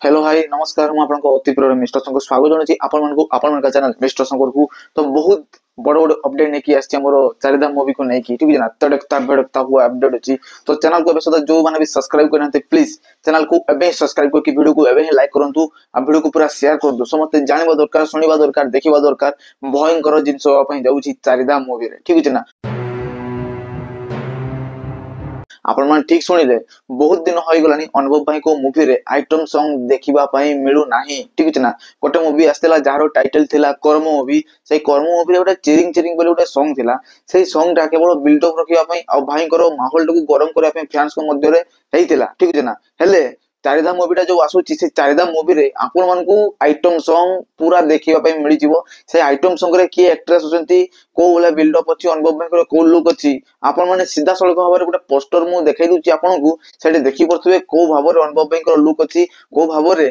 Hello hi नमस्कार मु आपनको अति प्रिय मिस्टर शंकर स्वागत जनाची आपण चैनल मिस्टर शंकर को तो बहुत बड़ बड़ अपडेट नहीं आसी हमर चारिधाम मूवी को नहीं ठीक है ना तड़कता भड़कता हुआ अपडेट अच्छी तो चैनल को सदा जो मैंने भी सब्सक्राइब करना प्लीज चैनल को एवं सब्सक्राइब करके वीडियो को एवं लाइक करूँ आ वीडियो को पूरा शेयर कर समस्त जानवा दरकार शुणा दरकार देखा दरकार भयंकर जिनस जाऊँगी चारिधाम मूवी ठीक है ना आपण मान ठीक सुनिले बहुत दिन हो गलानी अनुभव भाई को मूवी रे आइटम सॉन्ग देखिबा पई मिलु नाही ठीक है ना गोटे मूवी आस्तेला जार टाइटल थिला कर्म मूवी से कर्म मूवी रे गोटे चिरिंग चिरिंग बोले गोटे सॉन्ग थिला से सॉन्ग टा केवल बिल्ड अप रखिबा पई आ भाई को माहौल को गरम करबा पई फैंस को मध्य रे हेइतिला ठीक है ना हेले चारिधाम मूवीटा जो आसुची से चारिधाम मूवी रे आपण मन को आइटम सॉन्ग पूरा देखिबा पई मिलि जिवो से आइटम सॉन्ग रे की एक्ट्रेस होचंती को वाला बिल्ड अप अछि अनुभव भाई को को लुक अछि आपण माने सीधा सळक भाबरे गोटे पोस्टर मु देखाइ दुची आपण को सेटे देखि परथुवे को भाबरे अनुभव भाई को लुक अछि को भाबरे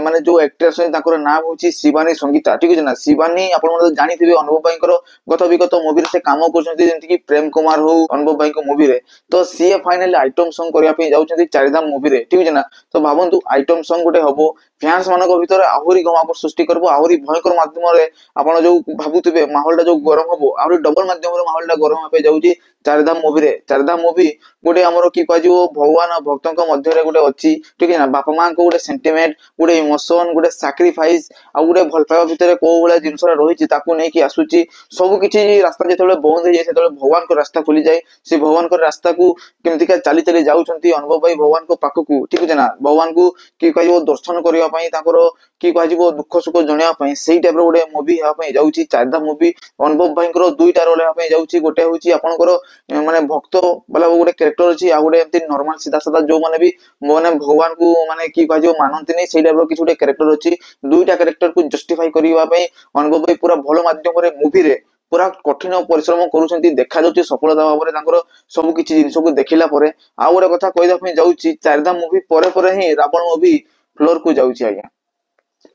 माने जो एक्ट्रेस है ताकर नाम होची शिवानी संगीता ठीक है ना शिवानी आपण मन जानिथिबे अनुभव भाई को गत विगत मूवी रे से काम करछंती जेंति कि प्रेम कुमार हो अनुभव भाई को मूवी रे तो सी फाइनली आइटम सॉन्ग करिया पे जाउछंती चारिधाम मूवी रे ठीक है ना तो भावंतु आइटम सॉन्ग गोटे हबो फैंस मानक भीतर आहुरी गमाको सृष्टि करबो आहुरी भयंकर माध्यम रे आपण जो भाबुथिबे माहौलटा जो गरम हबो आहुरी डबल माध्यम रे माहौलटा गरम पे जाउची चारिधाम मूवी रे चारिधाम मूवी गोटे हमरो की कहजो भगवान और भक्तों मध्य रे गोटे अछि ठीक है ना बापा मां को गोटे सेंटिमेंट गोटे इमोशन गोटे सैक्रिफाइस आ गोटे भल पाइबा भीतर को बोला जिंस रहिछि ताकू नै कि आसुची सब किछि रास्ता जेतले बंद हो जाय सेतले भगवान को रास्ता खुली जाय से भगवान को रास्ता को केमति का चाली चाली जाउछंती अनुभव भाई भगवान को पाखकू ठीक है ना भगवान को की कहजो दर्शन करिया पई ताकर की कहजो दुख सुख जणिया पई सेही टाइप रो गोटे मूवी हेबा पई जाउची चारिधाम मूवी अनुभव भाई को दुईटा रोल हेबा पई जाउची गोटे होची आपनकर माने भक्त वाला गोटे कैरेक्टर अछि आ गोटे एमती नॉर्मल सीधा साधा जो माने भी माने भगवान को माने की कहजो मानंती नै सेही टाइप रो किछ गोटे कैरेक्टर अछि दुईटा कैरेक्टर को जस्टिफाई करिवा पई अनुभव भाई पूरा भलो माध्यम रे मूवी रे पूरा कठिन परिश्रम करूछंती देखा जाउची सफलता भाबरे तांकर सब किछि जिंस को देखिला परे आ गोटे कथा कहदा पई जाउची चारिधाम मूवी परे परे ही रावण मूवी फ्लोर को जाउची आज्ञा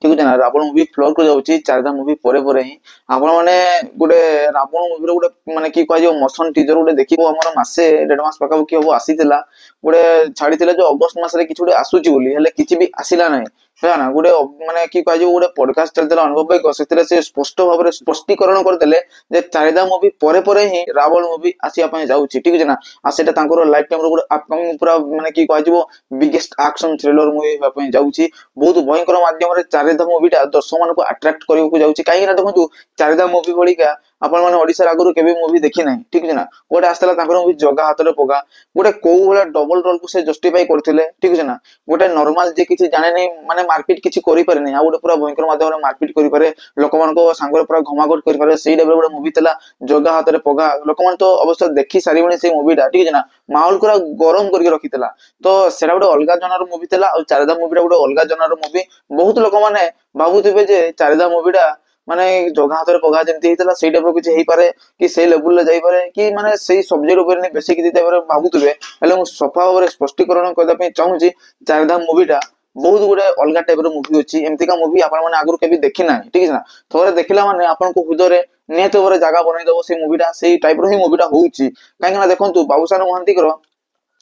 ठीक है ना रावण मूवी फ्लोर को जाउची चारिधाम मूवी परे परे ही आपण माने गोटे रावण मूवी रो गोटे माने की कहजो मोशन टीजर गोटे देखिबो हमर मासे डेढ़ मास पका की हो आसीतिला गोटे छाड़ीतिला जो अगस्त मास रे किछि गोटे आसुची बोली हेले किछि भी आसिला नै है ना गोटे माने की कहजो गोटे पॉडकास्ट चलतेला अनुभव भाई सेतिले से स्पष्ट भाबरे स्पष्टीकरण करदेले जे चारिधाम मूवी परे परे ही रावण मूवी आसिया पई जाउची ठीक है ना आ सेटा तांकर लाइफ टाइम रो गोटे अपकमिंग पूरा माने की कहजो बिगेस्ट एक्शन थ्रिलर मूवी हेबा पई जाउची बहुत भयंकर माध्यम रे चारिधाम मूवीटा दर्शक मान को अट्रैक्ट करबा को जाउची काहे ना देखंतु चारिधाम मूवी बळिका आपण माने ओडिसा आगरु केबे मूवी देखि नै ठीक है ना गोटे आस्तला तांकर मूवी जगा हाथ रे पगा गोटे को वाला डबल रोल को से जस्टिफाई करथिले ठीक है ना गोटे नॉर्मल जे किछि जाने नै माने मारपीट किछि करि पारे नै आ गोटे पूरा भयंकर माध्यम रे मारपीट करि पारे लोक मान को सांग रे पूरा घमाघट करि पारे सेही लेवल गोटे मूवी तला जगा हाथ रे पगा लोक मान तो अवश्य देखि सारिबणी से मूवीटा ठीक है ना माहौल पूरा गरम करके रखितला तो सेरा गोटे अलगा जनार मूवी तला और चारिधाम मूवीटा गोटे अलगा जनार मूवी बहुत लोक माने भाबुथिबे जे चारिधाम मूवीटा माने जगह हाथ रे पगा जेमति हेतला सेही टाइप रो किछि हेई पारे कि सेही लेवल ले जाई पारे कि माने सेही सब्जेक्ट ऊपर नै बेसिक दिते पारे भाबुथिबे हेले मु सफा भाबरे स्पष्टीकरण करदा पे चाहूची चारिधाम मूवीटा बहुत गुडे अलगा टाइप रो मूवी अछि एमति का मूवी आपण माने आगुर केबी देखि ना ठीक है ना थोरे देखिला माने आपन को हृदय रे नेत ऊपर जागा बनै दबो से मूवीटा सेही टाइप रो ही मूवीटा होउची काहे ना देखंतु बाबूसान मोहंती करो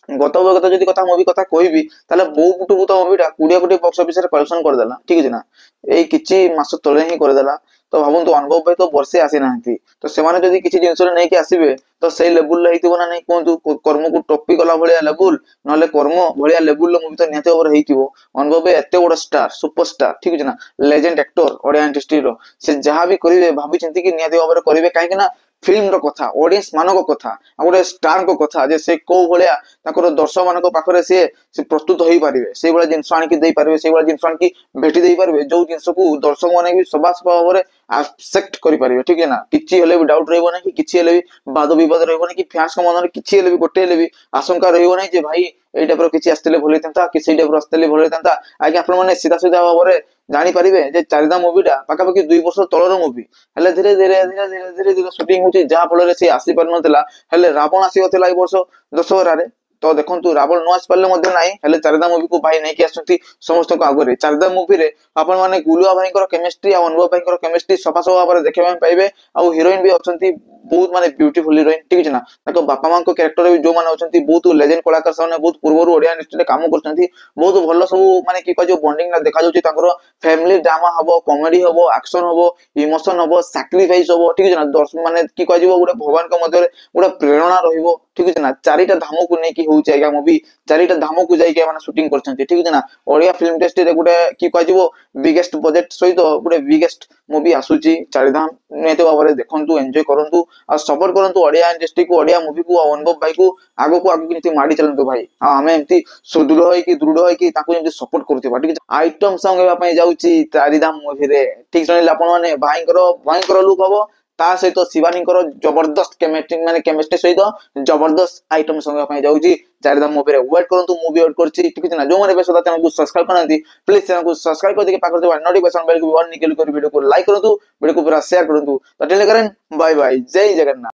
गत गत जदि कथा मूवी कथा कहबी ताले बहु बुटु बुट मूवीटा 20 कोटी बॉक्स ऑफिस रे कलेक्शन कर देला ठीक है ना एई किछि मास तळे ही कर देला तो भाबंतु अनुभव भाई तो वर्षे आसी नांती तो से माने जदि किछि जिंस रे नै कि आसीबे तो सेही लेवल रे हेतिबो ना नै कोंतु कर्म को टॉपी कला भलिया लेवल नले कर्म भलिया लेवल मूवी तो नेते ओवर हेतिबो अनुभव भाई एते बड़ स्टार सुपरस्टार ठीक है ना लेजेंड एक्टर ओडिया इंडस्ट्री रो से जहां भी करिवे भाबी चिंती कि नेते ओवर करिवे काहे कि ना फिल्म रो कथा ऑडियंस मानक कथा आ गोटे स्टार को कथा जे से को भलिया ताकर दर्शक मानक पाखरे से प्रस्तुत होई पारिबे सेही बळा जिंस आनि कि देई पारिबे सेही बळा जिंस आनि कि भेटी देई पारिबे जो जिंस को दर्शक माने भी सबास भाबरे एक्सेप्ट करि पारिबे ठीक है ना किछि हेले भी डाउट रहइबो नै कि किछि हेले भी वाद विवाद रहइबो नै कि फैंस को मन रे किछि हेले भी गोटे हेले भी आशंका रहइबो नै जे भाई एई टाइप रो किछि आस्तले भले तंता कि सेही टाइप रो आस्तले भले तंता आगे आपण माने सीधा सीधा भाबरे जानि पारिबे जे चारिधाम मूवीटा पाका पाकी 2 वर्ष तळर मूवी हेले धीरे धीरे धीरे धीरे धीरे धीरे शूटिंग होची जा फल रे से आसी पर नथला हेले रावण आसी होतला ई वर्ष दशहरा रे तो देखंतु रावण न आस पारले मध्ये नाही हेले चारिधाम मूवी को भाई नहीं कि आसंती समस्त को आगरे चारिधाम मूवी रे आपण माने गुलुआ भाई को केमिस्ट्री आ अनुभव भाई को केमिस्ट्री सफा सफा भाबरे देखबा पाइबे आ हीरोइन भी अछंती बहुत माने ब्यूटीफुल हीरोइन ठीक छै ना ताको बापा मां को कैरेक्टर भी जो माने अछंती बहुत लेजेंड कलाकार साने बहुत पूर्वरु ओडिया इंडस्ट्री रे काम करछंती बहुत भलो सब माने की जो बॉन्डिंग ना देखा जाउची ताकर फैमिली ड्रामा हबो कॉमेडी हबो एक्शन हबो इमोशन हबो सैक्रिफाइस हबो ठीक छै ना दर्शक माने की कहजिवो गुटे भगवान के मध्य गुटे प्रेरणा रहिबो ठीक छै ना चारिटा धाम को नै की होउची आगा मूवी चारिटा धाम को जाई के माने शूटिंग करछंती ठीक छै ना ओडिया फिल्म इंडस्ट्री रे गुटे की कहजिवो बिगेस्ट बजट सहित गुटे बिगेस्ट मूवी आसुची चारिधाम नेते बाबरे देखंतु एन्जॉय करंतु आ सपोर्ट करंतु ओडिया इंडस्ट्री को ओडिया मूवी को अनुभव भाई को आगो किंती माडी चलंतु भाई आ हमें एंती सुदृढ़ होई कि दृढ़ होई कि ताको जेंती सपोर्ट करथिबा ठीक आइटम सॉन्ग हेबा पई जाउची चारिधाम मूवी रे ठीक सुनिले आपण माने भाईंकर लुक हबो ता सहित शिवानीकर जबरदस्त केमिस्ट्री माने केमिस्ट्री सहित जबरदस्त आइटम सॉन्ग हेबा पई जाउची चारिधाम मूवी रे वेट करंतु मूवी वेट करची ठीक छै ना जो माने बेसदा चैनल को सब्सक्राइब करनती प्लीज चैनल को सब्सक्राइब कर देके पाकर नोटिफिकेशन बेल को ऑन निकल कर वीडियो को लाइक करंतु वीडियो को पूरा शेयर करंतु तो टेलीग्राम बाय बाय जय जगन्नाथ।